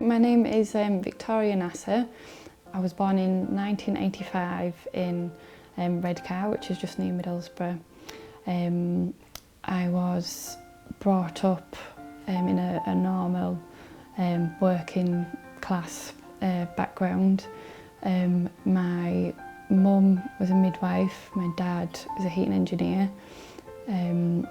my name is Vicky Nasr. I was born in 1985 in Redcar, which is just near Middlesbrough. I was brought up in a normal working class background. My mum was a midwife, my dad was a heating engineer, and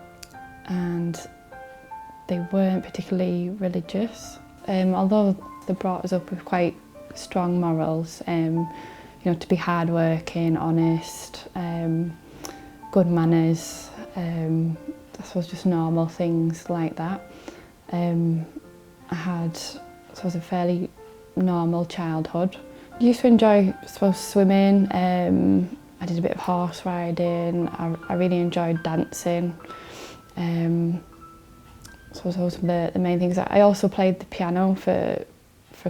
they weren't particularly religious. Although they brought us up with quite strong morals, you know, to be hardworking, honest, good manners, I suppose just normal things like that. I had, I suppose, a fairly normal childhood. I used to enjoy, I suppose, swimming. I did a bit of horse riding. I really enjoyed dancing. So those were the main things. I also played the piano for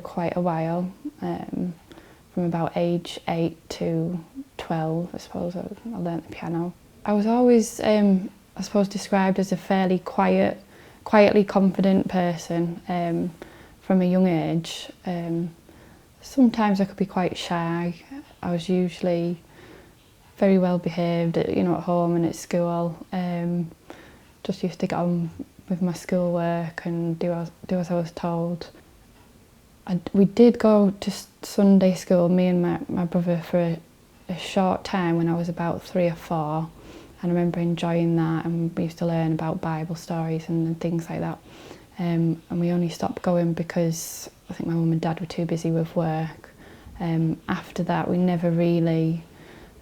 quite a while, from about age 8 to 12, I suppose. I learnt the piano. I was always, I suppose, described as a fairly quietly confident person from a young age. Sometimes I could be quite shy. I was usually very well behaved, you know, at home and at school. Just used to get on with my schoolwork and do as I was told. We did go to Sunday school, me and my brother, for a short time when I was about 3 or 4. And I remember enjoying that, and we used to learn about Bible stories and things like that. And we only stopped going because I think my mum and dad were too busy with work. After that, we never really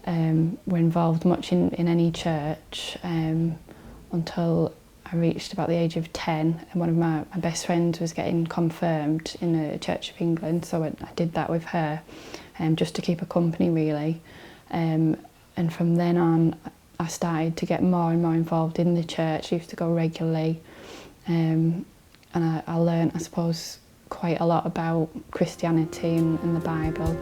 were involved much in any church until I reached about the age of 10, and one of my best friends was getting confirmed in the Church of England, so I did that with her, just to keep her company, really. And from then on, I started to get more and more involved in the church. I used to go regularly, and I learned, I suppose, quite a lot about Christianity and the Bible.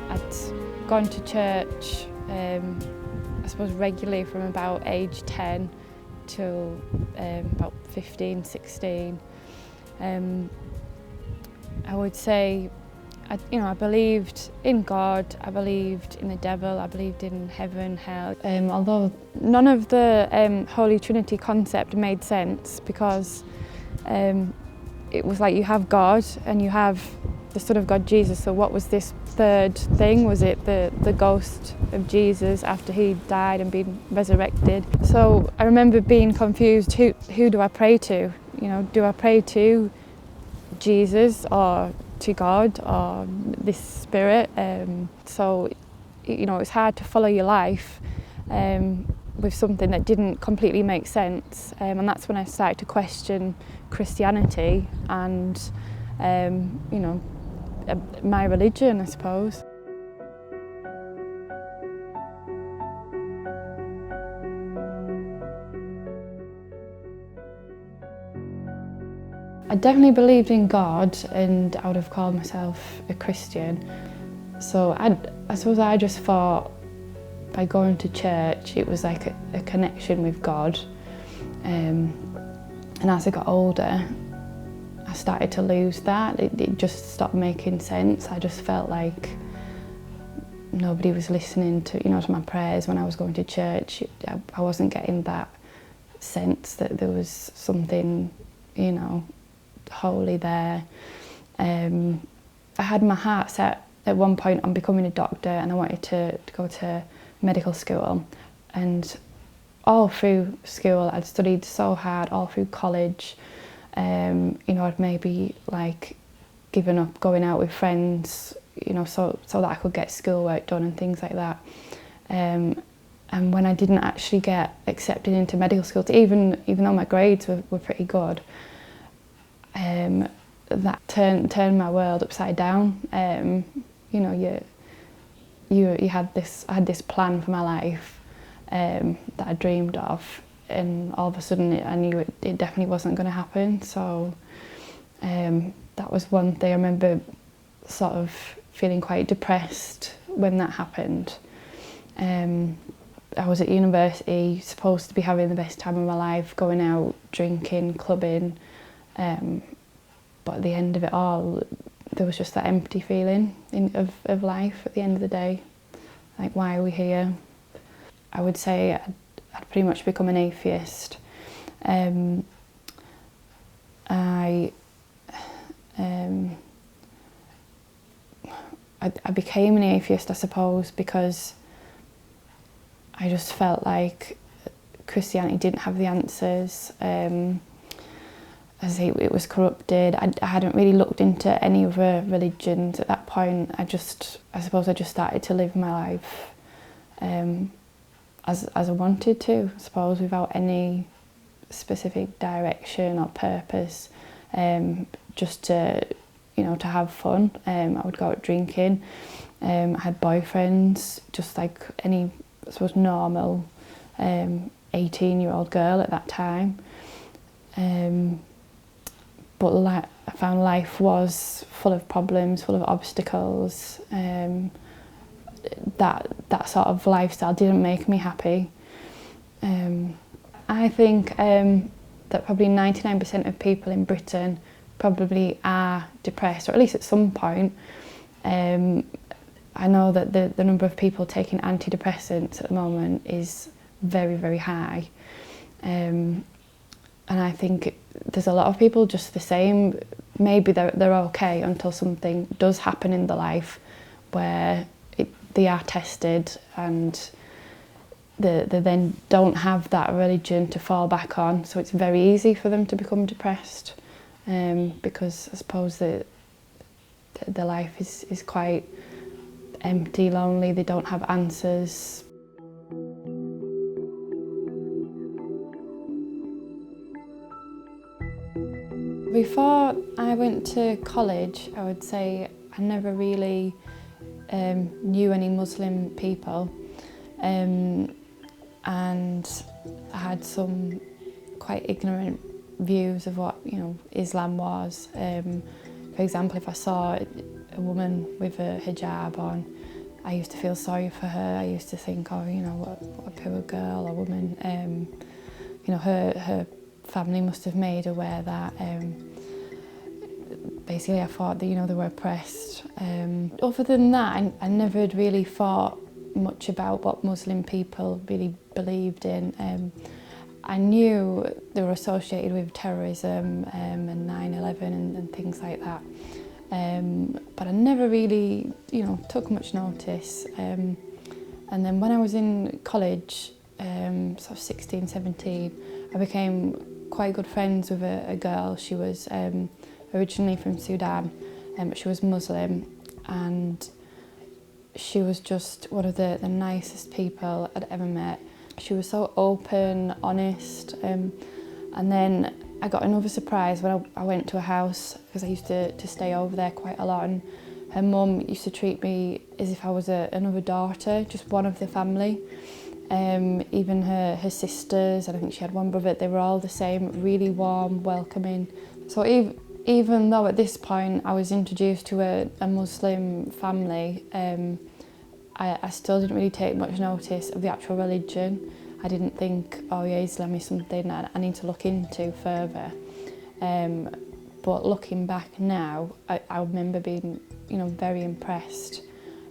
I'd gone to church, I suppose, regularly from about age 10 till about 15, 16. I would say, I believed in God, I believed in the devil, I believed in heaven, hell. Although none of the Holy Trinity concept made sense, because it was like you have God and you have the Son of God, Jesus, so what was this third thing? Was it the ghost of Jesus after he died and been resurrected? So I remember being confused, who do I pray to? You know, do I pray to Jesus or to God or this spirit? So, you know, it's hard to follow your life with something that didn't completely make sense, and that's when I started to question Christianity and, you know, my religion, I suppose. I definitely believed in God, and I would have called myself a Christian. So I suppose I just thought by going to church it was like a connection with God. And as I got older, I started to lose that. It just stopped making sense. I just felt like nobody was listening to, you know, to my prayers when I was going to church. I wasn't getting that sense that there was something, you know, holy there. I had my heart set at one point on becoming a doctor, and I wanted to go to medical school. And all through school I'd studied so hard, all through college. You know, I'd maybe like given up going out with friends, you know, so that I could get schoolwork done and things like that. And when I didn't actually get accepted into medical school, even though my grades were pretty good, that turned my world upside down. You know, I had this plan for my life that I dreamed of, and all of a sudden I knew it definitely wasn't going to happen. So that was one thing. I remember sort of feeling quite depressed when that happened. I was at university, supposed to be having the best time of my life, going out, drinking, clubbing, but at the end of it all, there was just that empty feeling of life at the end of the day. Like, why are we here? I would say I'd pretty much become an atheist. I became an atheist, I suppose, because I just felt like Christianity didn't have the answers. As I say, it was corrupted. I hadn't really looked into any other religions at that point. I suppose I just started to live my life as I wanted to, I suppose, without any specific direction or purpose, just to, to have fun. I would go out drinking. I had boyfriends, just like any, I suppose, normal 18-year-old girl at that time. But I found life was full of problems, full of obstacles. That sort of lifestyle didn't make me happy. I think that probably 99% of people in Britain probably are depressed, or at least at some point. I know that the number of people taking antidepressants at the moment is very, very high. And I think there's a lot of people just the same. Maybe they're okay until something does happen in their life where they are tested and they then don't have that religion to fall back on. So it's very easy for them to become depressed, because I suppose their life is quite empty, lonely, they don't have answers. Before I went to college, I would say I never really knew any Muslim people, and I had some quite ignorant views of what Islam was. For example, if I saw a woman with a hijab on, I used to feel sorry for her. I used to think, oh, what a poor girl or woman. Her family must have made her wear that. Basically, I thought that they were oppressed. Other than that, I never had really thought much about what Muslim people really believed in. I knew they were associated with terrorism and 9/11 and things like that. But I never really, took much notice. And then when I was in college, sort of 16, 17, I became quite good friends with a girl. She was originally from Sudan, but she was Muslim, and she was just one of the nicest people I'd ever met. She was so open, honest, and then I got another surprise when I went to a house, because I used to stay over there quite a lot, and her mum used to treat me as if I was another daughter, just one of the family. Even her sisters, and I think she had one brother, they were all the same, really warm, welcoming. So even though at this point I was introduced to a Muslim family, I still didn't really take much notice of the actual religion. I didn't think, oh yeah, Islam is something that I need to look into further. But looking back now, I remember being, very impressed.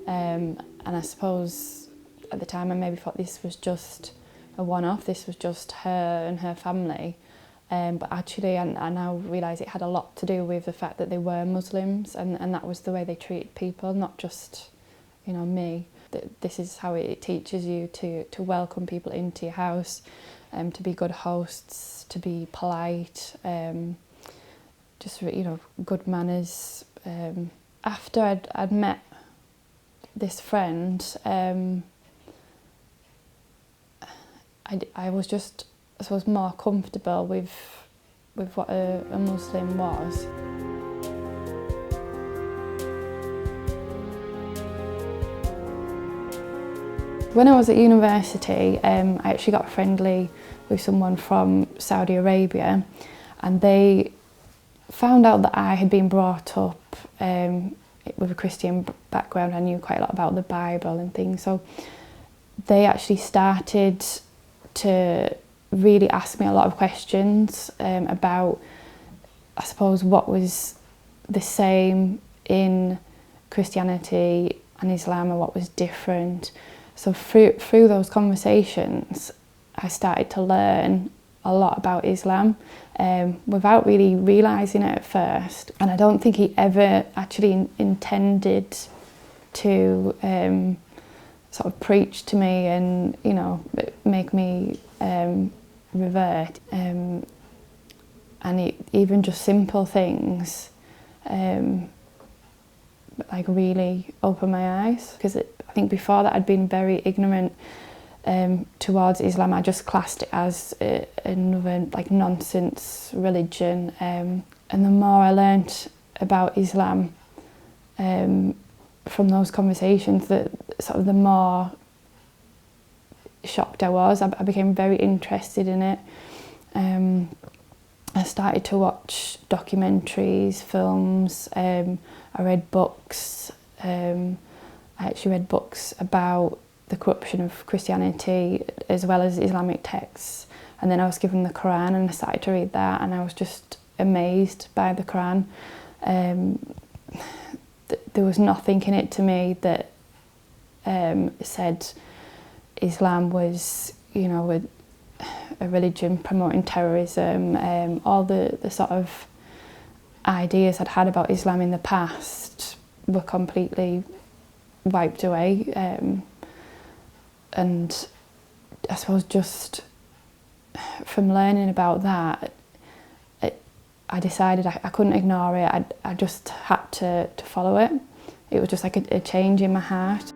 And I suppose at the time I maybe thought this was just a one-off, this was just her and her family. But actually I now realise it had a lot to do with the fact that they were Muslims, and that was the way they treated people, not just, me. This is how it teaches you to welcome people into your house, to be good hosts, to be polite, just good manners. After I'd met this friend, I was just, I suppose, more comfortable with what a Muslim was. When I was at university, I actually got friendly with someone from Saudi Arabia, and they found out that I had been brought up with a Christian background. I knew quite a lot about the Bible and things, so they actually started to really ask me a lot of questions about, I suppose, what was the same in Christianity and Islam and what was different. So through those conversations, I started to learn a lot about Islam without really realising it at first. And I don't think he ever actually intended to sort of preach to me and, you know, make me revert. And even just simple things like really opened my eyes, because I think before that I'd been very ignorant towards Islam. I just classed it as another like nonsense religion, and the more I learnt about Islam from those conversations, the more shocked I was. I became very interested in it. I started to watch documentaries, films, I read books. I actually read books about the corruption of Christianity as well as Islamic texts, and then I was given the Quran and I started to read that, and I was just amazed by the Quran. There was nothing in it to me that said Islam was, you know, a religion promoting terrorism. All the sort of ideas I'd had about Islam in the past were completely wiped away. And I suppose just from learning about that, I decided I couldn't ignore it. I just had to follow it. It was just like a change in my heart.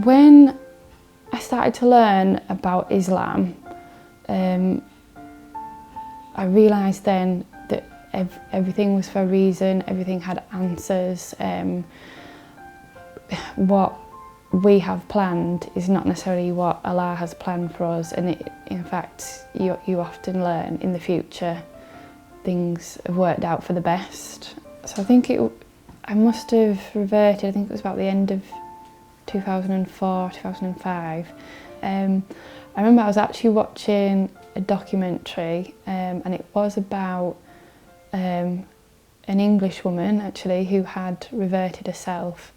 When I started to learn about Islam, I realised then that everything was for a reason, everything had answers. What we have planned is not necessarily what Allah has planned for us, and in fact you often learn in the future things have worked out for the best. So I think I must have reverted, I think it was about the end of 2004, 2005. I remember I was actually watching a documentary and it was about an English woman actually who had reverted herself,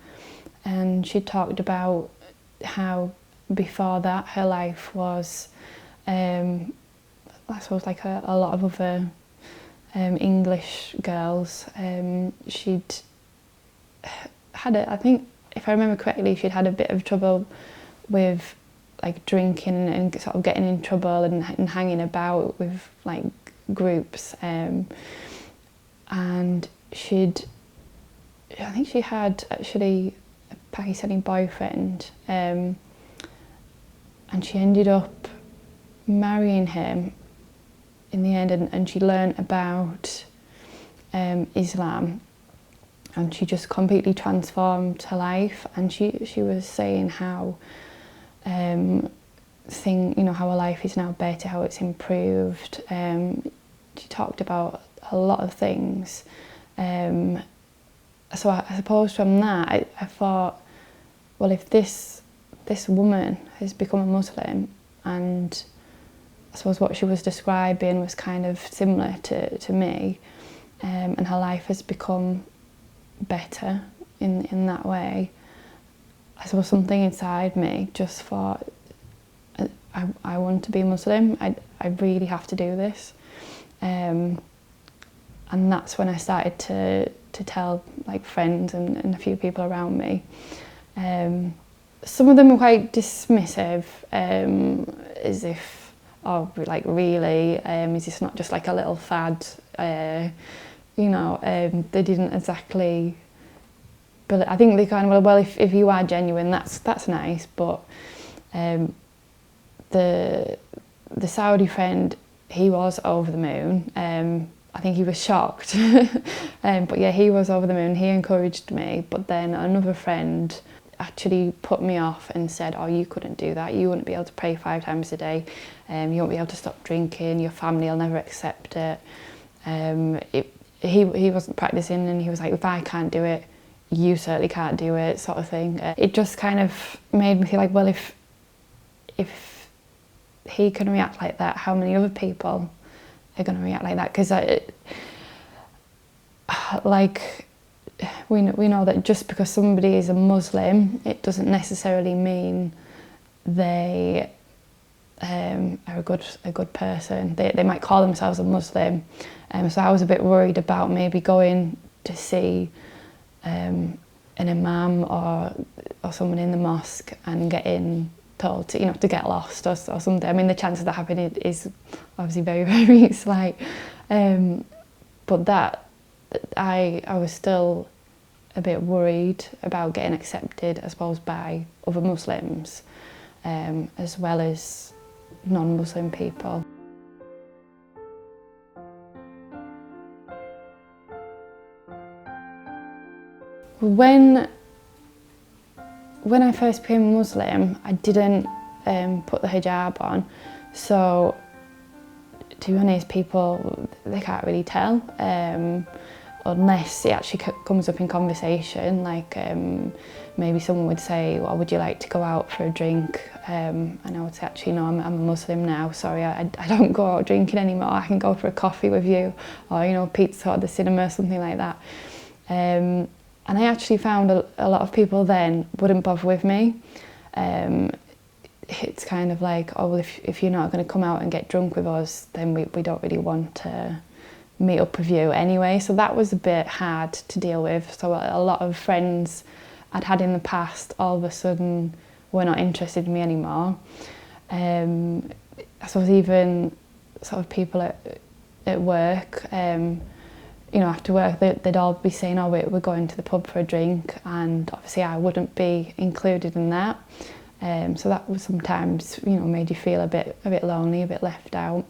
and she talked about how before that her life was, I suppose, like a lot of other English girls. She'd had I think, if I remember correctly, she'd had a bit of trouble with like drinking and sort of getting in trouble and hanging about with like groups, and I think she had actually a Pakistani boyfriend, and she ended up marrying him in the end, and she learnt about Islam, and she just completely transformed her life. And she was saying how how her life is now better, how it's improved. She talked about a lot of things. So I suppose from that I thought, well, if this woman has become a Muslim, and I suppose what she was describing was kind of similar to me, and her life has become better in that way, I suppose something inside me just thought, I want to be Muslim, I really have to do this. And that's when I started to tell like friends and a few people around me. Some of them were quite dismissive, as if, oh, like really, is this not just like a little fad? They didn't exactly, but I think they kind of, well, if you are genuine, that's nice, but the Saudi friend, he was over the moon. I think he was shocked, but yeah, he was over the moon. He encouraged me, but then another friend actually put me off and said, oh, you couldn't do that, you wouldn't be able to pray 5 times a day, you won't be able to stop drinking, your family will never accept it. he wasn't practicing, and he was like, if I can't do it, you certainly can't do it, sort of thing. It just kind of made me feel like, well, if he can react like that, how many other people are going to react like that? Because like we know that just because somebody is a Muslim, it doesn't necessarily mean they are a good person. They might call themselves a Muslim. So I was a bit worried about maybe going to see an imam or someone in the mosque and getting told to, to get lost or something. I mean, the chance of that happening is obviously very, very slight. But that I was still a bit worried about getting accepted, I suppose, by other Muslims, as well as non-Muslim people. When I first became Muslim, I didn't put the hijab on, so to be honest, people, they can't really tell, unless it actually comes up in conversation, like maybe someone would say, well, would you like to go out for a drink? And I would say, actually, no, I'm a Muslim now, sorry, I don't go out drinking anymore, I can go for a coffee with you, or pizza or the cinema, something like that. And I actually found a lot of people then wouldn't bother with me. It's kind of like, oh, well, if you're not going to come out and get drunk with us, then we don't really want to meet up with you anyway. So that was a bit hard to deal with. So a lot of friends I'd had in the past all of a sudden were not interested in me anymore. I suppose even sort of people at work, after work, they'd all be saying, oh, we're going to the pub for a drink, and obviously I wouldn't be included in that. So that was sometimes, made you feel a bit lonely, a bit left out.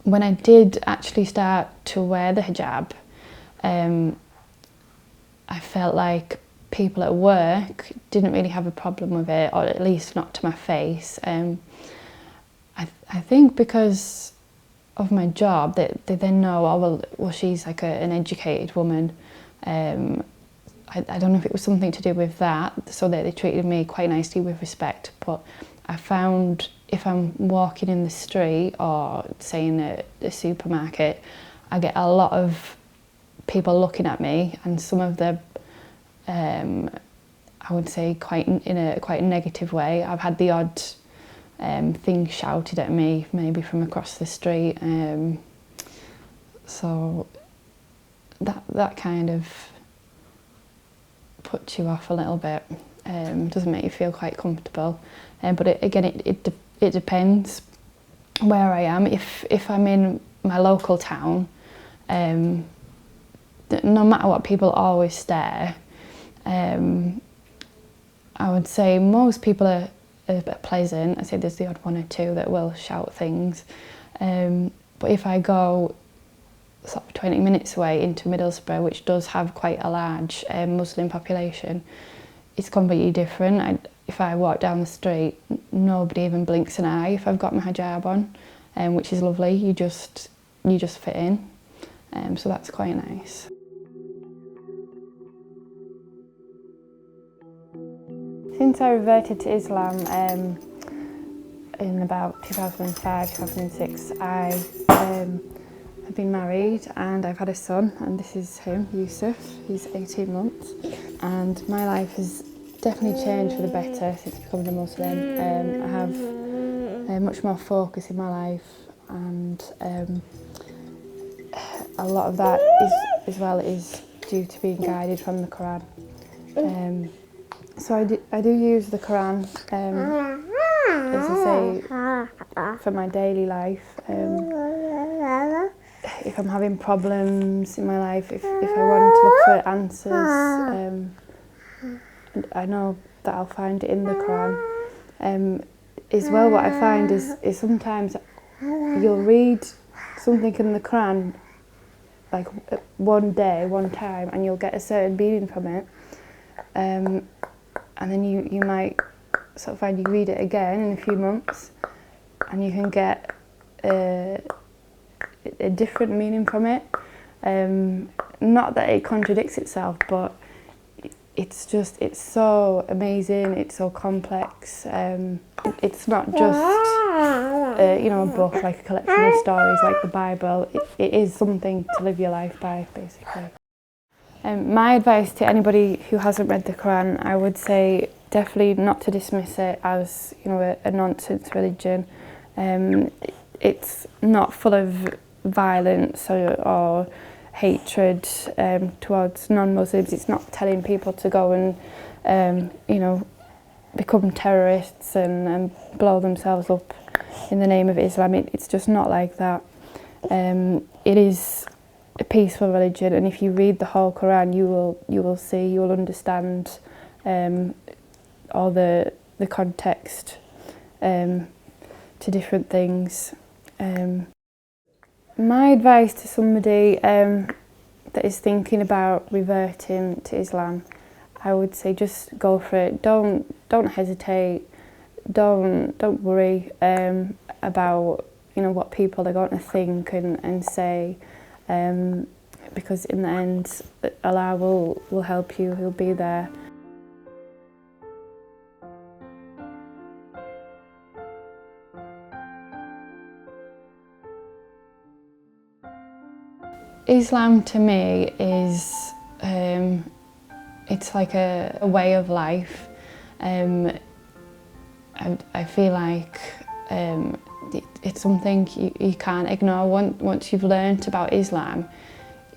When I did actually start to wear the hijab, I felt like people at work didn't really have a problem with it, or at least not to my face. I think because of my job, they then know, oh, well she's like an educated woman. I don't know if it was something to do with that, so that they treated me quite nicely with respect, but I found if I'm walking in the street or say in a supermarket, I get a lot of people looking at me, and some of them, I would say in a quite negative way. I've had the odd thing shouted at me, maybe from across the street, so that kind of puts you off a little bit, doesn't make you feel quite comfortable, but it depends where I am. If I'm in my local town, no matter what, people always stare. I would say most people are a bit pleasant. I say there's the odd one or two that will shout things, but if I go sort of 20 minutes away into Middlesbrough, which does have quite a large Muslim population, it's completely different. If I walk down the street, nobody even blinks an eye if I've got my hijab on, which is lovely. You just fit in, so that's quite nice. Since I reverted to Islam in about 2005, 2006, I I've been married and I've had a son, and this is him, Yusuf. He's 18 months, and my life has definitely changed for the better since becoming a Muslim. I have much more focus in my life, and a lot of that is due to being guided from the Quran. So I do use the Quran, as I say, for my daily life. If I'm having problems in my life, if I want to look for answers, I know that I'll find it in the Quran. As well, what I find is sometimes you'll read something in the Quran like one day, one time, and you'll get a certain meaning from it. And then you might sort of find you read it again in a few months, and you can get a different meaning from it. Not that it contradicts itself, but it's so amazing, it's so complex. It's not just a book, like a collection of stories like the Bible. It is something to live your life by, basically. My advice to anybody who hasn't read the Quran, I would say definitely not to dismiss it as a nonsense religion. It's not full of violence or hatred towards non-Muslims. It's not telling people to go and become terrorists and blow themselves up in the name of Islam. It's just not like that. It is a peaceful religion, and if you read the whole Quran, you will understand all the context to different things. My advice to somebody that is thinking about reverting to Islam, I would say just go for it. Don't hesitate. Don't worry about what people are going to think and say, because in the end Allah will help you. He'll be there. Islam to me is it's like a way of life. I feel like it's something you can't ignore. Once you've learnt about Islam,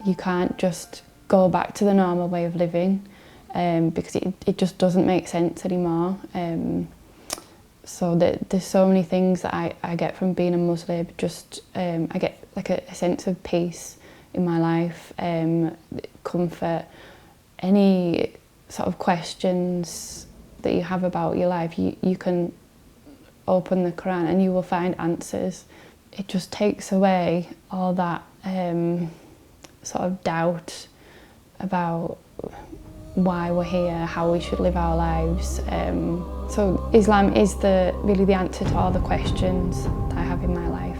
you can't just go back to the normal way of living because it just doesn't make sense anymore. So there's so many things that I get from being a Muslim. I get like a sense of peace in my life, comfort. Any sort of questions that you have about your life, you can open the Quran and you will find answers. It just takes away all that sort of doubt about why we're here, how we should live our lives. So Islam is really the answer to all the questions that I have in my life.